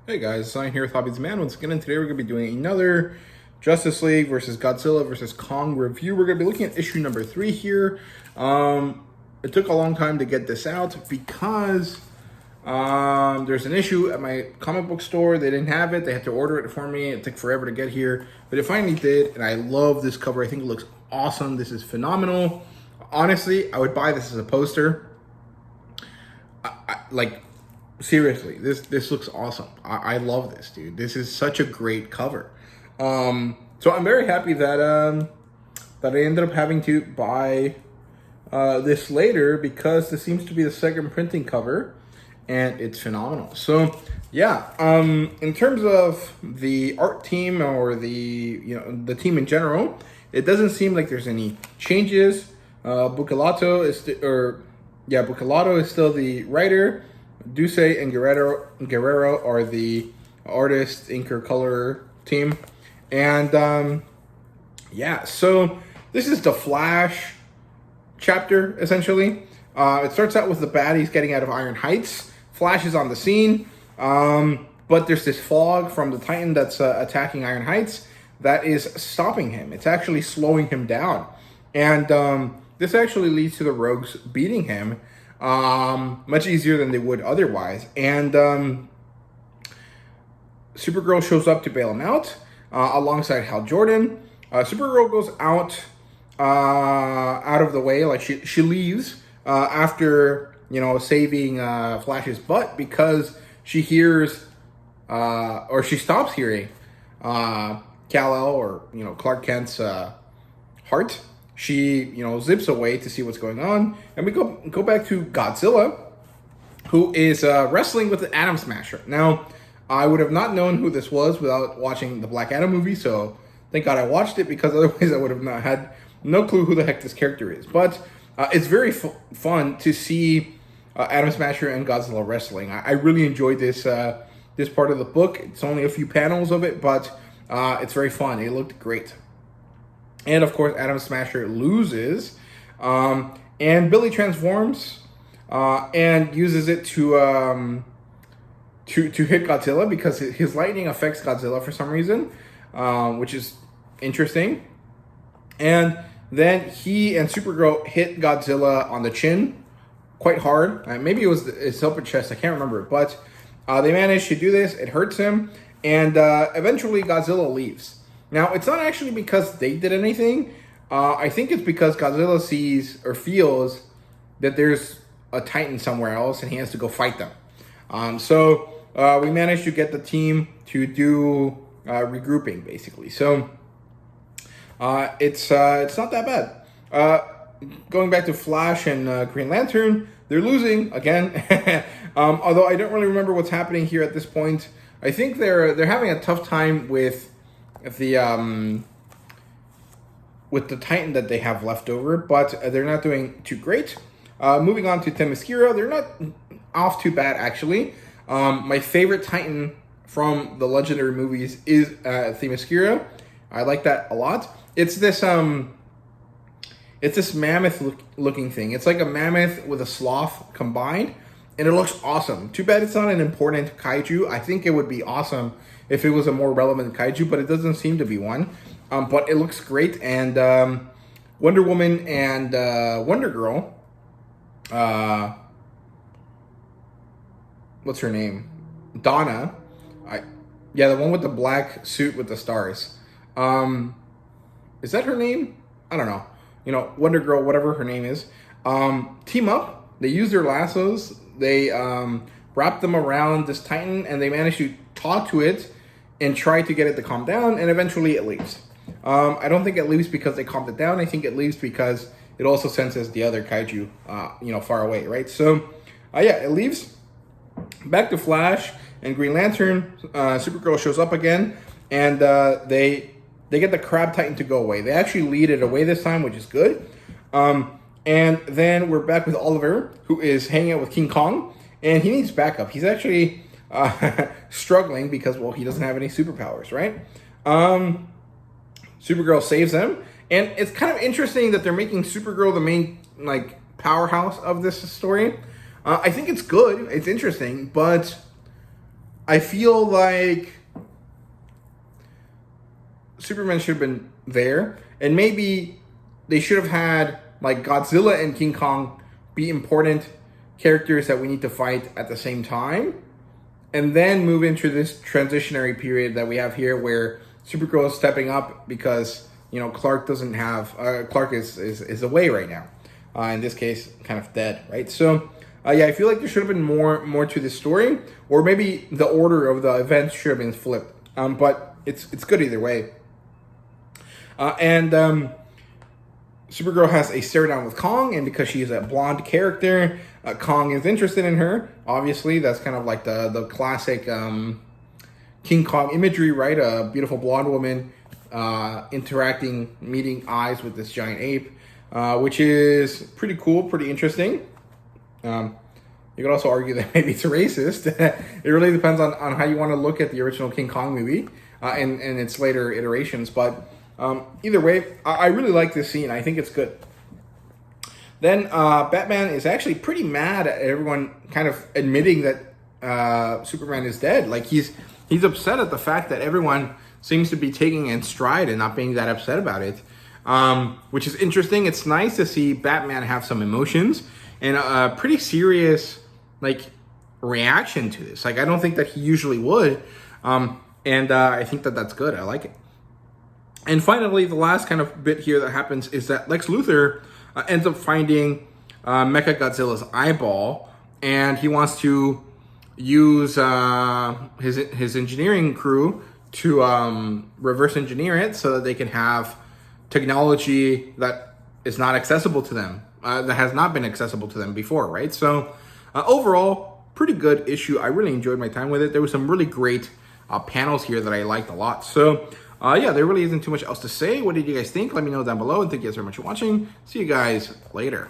Hey guys, I'm here with HobbiesofaMan once again, and today we're going to be doing another Justice League versus Godzilla versus Kong review. We're going to be looking at issue number 3 here. It took a long time to get this out because there's an issue at my comic book store. They didn't have it. They had to order it for me. It took forever to get here, but it finally did, and I love this cover. I think it looks awesome. This is phenomenal. Honestly, I would buy this as a poster. Seriously, this looks awesome. I love this, dude. This is such a great cover. So I'm very happy that that I ended up having to buy this later because this seems to be the second printing cover, and it's phenomenal. So yeah, in terms of the art team or the team in general, it doesn't seem like there's any changes. Buccellato is still the writer. Duce and Guerrero are the artist, inker, color team. And yeah, so this is the Flash chapter, essentially. It starts out with the baddies getting out of Iron Heights. Flash is on the scene, but there's this fog from the Titan that's attacking Iron Heights that is stopping him. It's actually slowing him down. And this actually leads to the Rogues beating him much easier than they would otherwise. And Supergirl shows up to bail him out alongside Hal Jordan. Supergirl goes out of the way, like she leaves after saving Flash's butt because she hears or she stops hearing Kal-El or Clark Kent's heart. She, zips away to see what's going on. And we go back to Godzilla, who is wrestling with the Atom Smasher. Now, I would have not known who this was without watching the Black Adam movie, so thank God I watched it, because otherwise I would have not had no clue who the heck this character is. But it's very fun to see Atom Smasher and Godzilla wrestling. I really enjoyed this this part of the book. It's only a few panels of it, but it's very fun. It looked great. And of course, Atom Smasher loses, and Billy transforms and uses it to hit Godzilla because his lightning affects Godzilla for some reason, which is interesting. And then he and Supergirl hit Godzilla on the chin quite hard. Maybe it was his upper chest. I can't remember, but they managed to do this. It hurts him, and eventually Godzilla leaves. Now, it's not actually because they did anything. I think it's because Godzilla sees or feels that there's a Titan somewhere else and he has to go fight them. So we managed to get the team to do regrouping, basically. So it's not that bad. Going back to Flash and Green Lantern, they're losing again. Although I don't really remember what's happening here at this point. I think they're having a tough time with the Titan that they have left over, but they're not doing too great. Moving on to Themyscira, they're not off too bad, actually. My favorite Titan from the Legendary movies is Themyscira. I like that a lot. It's this mammoth looking thing. It's like a mammoth with a sloth combined, and it looks awesome. Too bad it's not an important kaiju. I think it would be awesome if it was a more relevant kaiju, but it doesn't seem to be one. But it looks great, and Wonder Woman and Wonder Girl, what's her name? Donna. The one with the black suit with the stars. Is that her name? I don't know. Wonder Girl, whatever her name is. Team up. They use their lassos. They wrap them around this Titan, and they manage to talk to it and try to get it to calm down, and eventually it leaves. I don't think it leaves because they calmed it down. I think it leaves because it also senses the other kaiju, far away, right? So, yeah, it leaves. Back to Flash and Green Lantern. Supergirl shows up again, and they get the Crab Titan to go away. They actually lead it away this time, which is good. And then we're back with Oliver, who is hanging out with King Kong, and he needs backup. He's actually struggling because, well, he doesn't have any superpowers, right? Supergirl saves them, and it's kind of interesting that they're making Supergirl the main powerhouse of this story. I think it's good, it's interesting, but I feel like Superman should have been there, and maybe they should have had like Godzilla and King Kong be important characters that we need to fight at the same time, and then move into this transitionary period that we have here where Supergirl is stepping up because, you know, Clark doesn't have Clark is away right now, in this case kind of dead, right? So yeah, I feel like there should have been more to this story, or maybe the order of the events should have been flipped, but it's good either way. And Supergirl has a stare down with Kong, and because she's a blonde character, Kong is interested in her. Obviously, that's kind of like the classic King Kong imagery, right? A beautiful blonde woman meeting eyes with this giant ape, which is pretty cool, pretty interesting. You could also argue that maybe it's racist. It really depends on how you want to look at the original King Kong movie and its later iterations, but either way, I really like this scene. I think it's good. Then Batman is actually pretty mad at everyone kind of admitting that Superman is dead. Like he's upset at the fact that everyone seems to be taking it in stride and not being that upset about it, which is interesting. It's nice to see Batman have some emotions and a pretty serious like reaction to this. Like I don't think that he usually would, and I think that that's good. I like it. And finally, the last kind of bit here that happens is that Lex Luthor ends up finding Mechagodzilla's eyeball, and he wants to use his engineering crew to reverse engineer it so that they can have technology that is not accessible to them, that has not been accessible to them before, right? So overall, pretty good issue. I really enjoyed my time with it. There was some really great panels here that I liked a lot. So yeah, there really isn't too much else to say. What did you guys think? Let me know down below, and thank you guys very much for watching. See you guys later.